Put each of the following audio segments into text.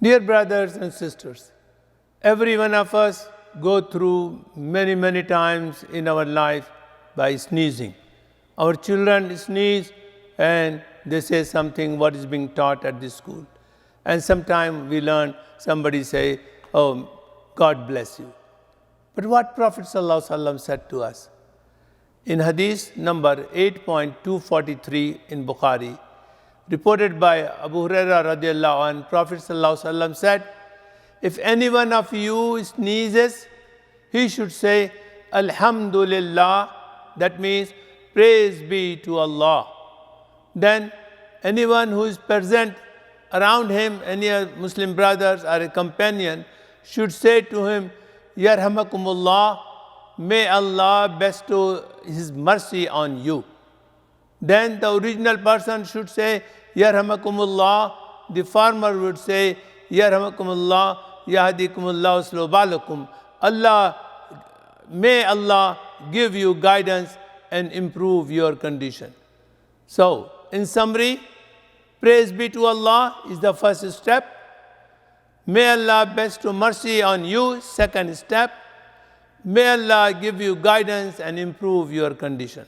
Dear brothers and sisters, every one of us go through many times in our life by sneezing. Our children sneeze and they say something what is being taught at the school. And sometimes we learn somebody say, oh, God bless you. But what Prophet ﷺ said to us? In hadith number 8.243 in Bukhari, reported by Abu Hurairah radiallahu anhu, Prophet ﷺ said, if any one of you sneezes, he should say, Alhamdulillah, that means praise be to Allah. Then anyone who is present around him, any Muslim brothers or a companion, should say to him, Yarhamakumullah, may Allah bestow His mercy on you. Then the original person should say, Yarhamakumullah. The farmer would say, Yarhamakumullah, Yahdikumullah slobalakum. May Allah give you guidance and improve your condition. So, in summary, praise be to Allah is the first step. May Allah bestow mercy on you, second step. May Allah give you guidance and improve your condition.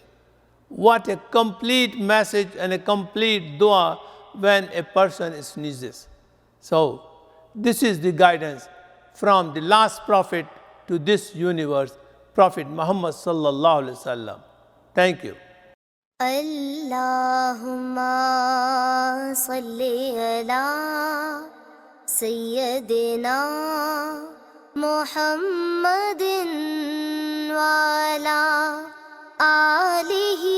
What a complete message and a complete dua when a person sneezes. So, this is the guidance from the last prophet to this universe, Prophet Muhammad sallallahu alaihi wasallam. Thank you. Allahumma salli ala Sayyidina Muhammadin wa ala alihi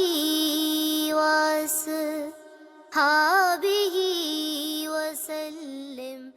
wa sahbihi wa sallim.